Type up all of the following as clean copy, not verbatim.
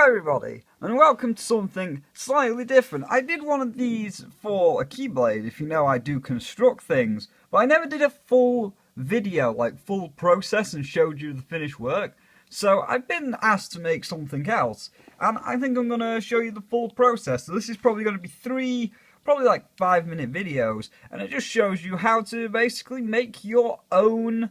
Hi everybody, and welcome to something slightly different. I did one of these for a Keyblade, if you know I do construct things, but I never did a full video, like full process, and showed you the finished work. So I've been asked to make something else, and I think I'm going to show you the full process. So this is probably going to be probably like 5-minute videos, and it just shows you how to basically make your own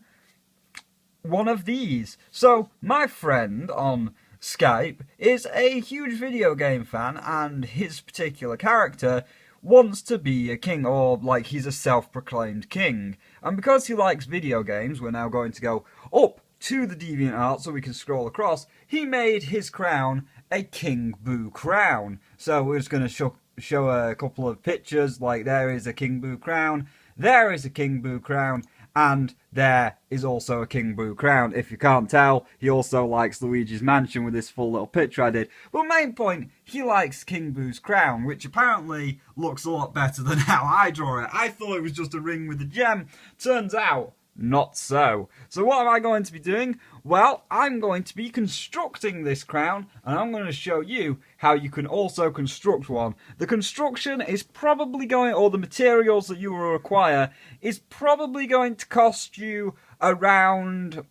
one of these. So my friend on Skype is a huge video game fan, and his particular character wants to be a king, or like he's a self-proclaimed king. And because he likes video games, we're now going to go up to the DeviantArt so we can scroll across. He made his crown a King Boo crown. So we're just going to show a couple of pictures, like there is a King Boo crown, there is a King Boo crown, and there is also a King Boo crown. If you can't tell, he also likes Luigi's Mansion with this full little picture I did. But main point, he likes King Boo's crown, which apparently looks a lot better than how I draw it. I thought it was just a ring with a gem. Turns out, not so. So what am I going to be doing? Well, I'm going to be constructing this crown, and I'm going to show you how you can also construct one. The construction is probably going, or the materials that you will require, is probably going to cost you around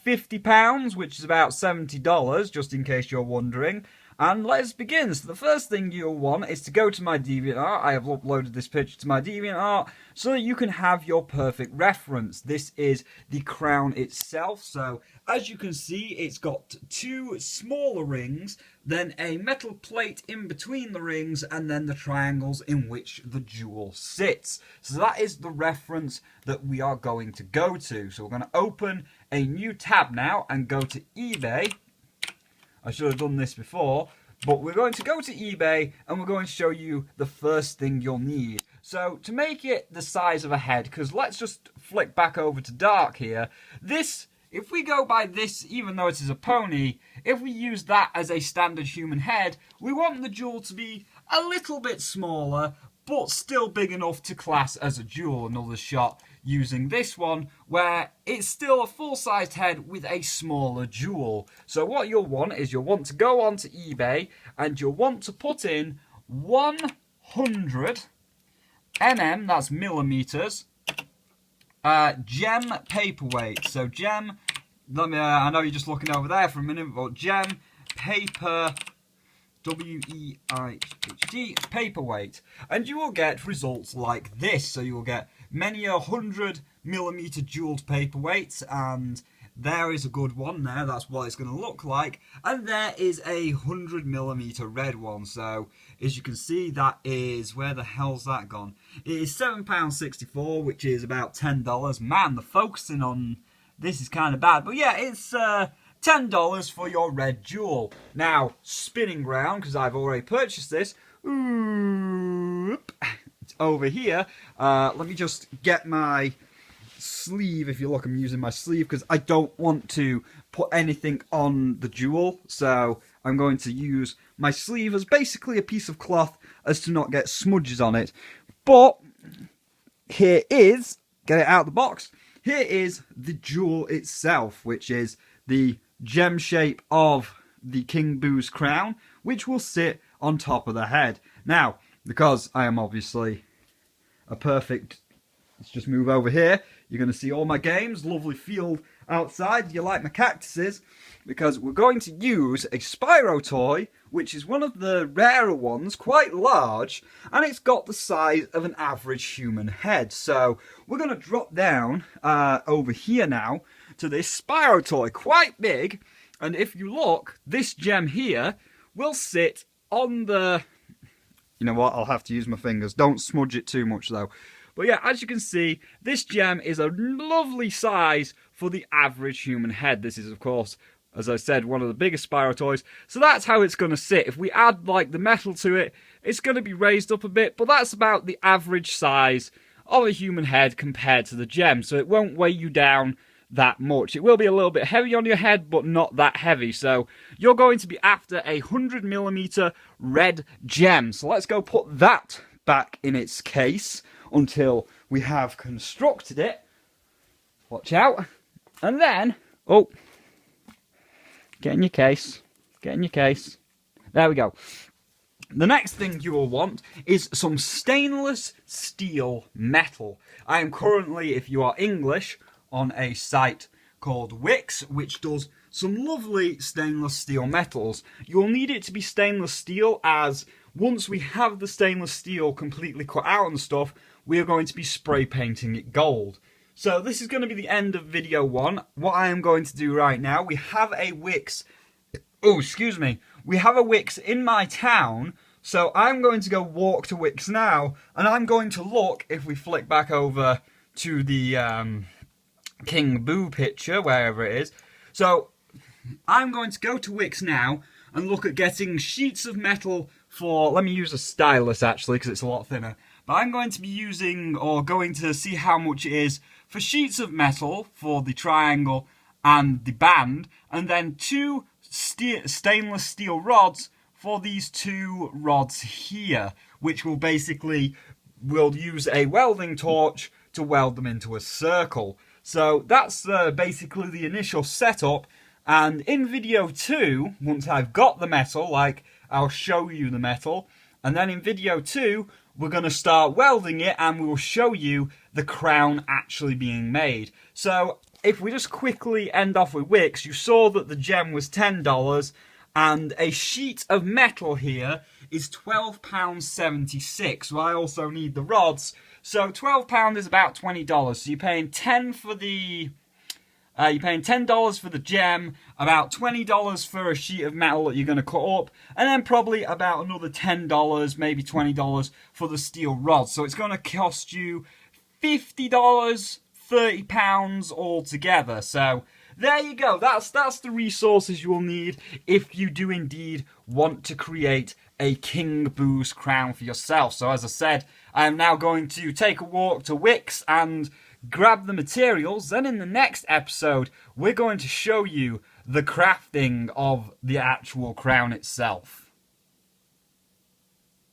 £50, which is about $70, just in case you're wondering. And let's begin. So the first thing you'll want is to go to my DeviantArt. I have uploaded this picture to my DeviantArt so that you can have your perfect reference. This is the crown itself. So as you can see, it's got two smaller rings, then a metal plate in between the rings, and then the triangles in which the jewel sits. So that is the reference that we are going to go to. So we're going to open a new tab now and go to eBay. I should have done this before, but we're going to go to eBay and we're going to show you the first thing you'll need. So to make it the size of a head, because let's just flick back over to dark here, this, if we go by this, even though it is a pony, if we use that as a standard human head, we want the jewel to be a little bit smaller, but still big enough to class as a jewel. Another shot using this one, where it's still a full-sized head with a smaller jewel. So what you'll want is you'll want to go onto eBay and you'll want to put in 100 that's millimeters, gem paperweight. So gem, I know you're just looking over there for a minute, but gem paper, W-E-I-G-H-T, paperweight. And you will get results like this. So you will get many 100mm jeweled paperweights, and there is a good one there, that's what it's going to look like. And there is a 100mm red one. So as you can see, that is, where the hell's that gone? It is £7.64, which is about $10. Man, the focusing on this is kind of bad, but yeah, it's $10 for your red jewel. Now, spinning round, because I've already purchased this. It's over here. Let me just get my sleeve. If you look, I'm using my sleeve because I don't want to put anything on the jewel. So I'm going to use my sleeve as basically a piece of cloth as to not get smudges on it. But here is, get it out of the box, here is the jewel itself, which is the gem shape of the King Boo's crown, which will sit on top of the head. Now, because I am obviously a perfect, let's just move over here, you're going to see all my games, lovely field outside. You like my cactuses? Because we're going to use a Spyro toy, which is one of the rarer ones, quite large, and it's got the size of an average human head. So we're going to drop down over here now to this Spyro toy, quite big, and if you look, this gem here will sit on the, you know what, I'll have to use my fingers, don't smudge it too much though. But yeah, as you can see, this gem is a lovely size for the average human head. This is, of course, as I said, one of the biggest Spyro toys. So that's how it's going to sit. If we add, like, the metal to it, it's going to be raised up a bit. But that's about the average size of a human head compared to the gem. So it won't weigh you down that much. It will be a little bit heavy on your head, but not that heavy. So you're going to be after a 100mm red gem. So let's go put that back in its case until we have constructed it. Watch out. And then, oh, get in your case. Get in your case. there we go. The next thing you will want is some stainless steel metal. I am currently, if you are English, on a site called Wix, which does some lovely stainless steel metals. You'll need it to be stainless steel, as once we have the stainless steel completely cut out and stuff, we are going to be spray painting it gold. So this is going to be the end of video 1. What I am going to do right now, we have a Wix... Oh, excuse me. We have a Wix in my town, so I'm going to go walk to Wix now, and I'm going to look, if we flick back over to the King Boo picture, wherever it is. So I'm going to go to Wix now and look at getting sheets of metal for... Let me use a stylus, actually, because it's a lot thinner. But I'm going to be using, or going to see how much it is for sheets of metal for the triangle and the band, and then 2 stainless steel rods for these 2 rods here, which will basically, we'll use a welding torch to weld them into a circle. So that's basically the initial setup, and in video 2, once I've got the metal, like, I'll show you the metal, and then in video 2, we're going to start welding it, and we will show you the crown actually being made. So if we just quickly end off with Wix, you saw that the gem was $10, and a sheet of metal here is £12.76. So I also need the rods. So £12 is about $20. So you're paying $10 for the... you're paying $10 for the gem, about $20 for a sheet of metal that you're going to cut up, and then probably about another $10, maybe $20 for the steel rods. So it's going to cost you $50, £30 altogether. So there you go. That's the resources you will need if you do indeed want to create a King Boo's crown for yourself. So as I said, I am now going to take a walk to Wix and grab the materials. Then in the next episode, we're going to show you the crafting of the actual crown itself.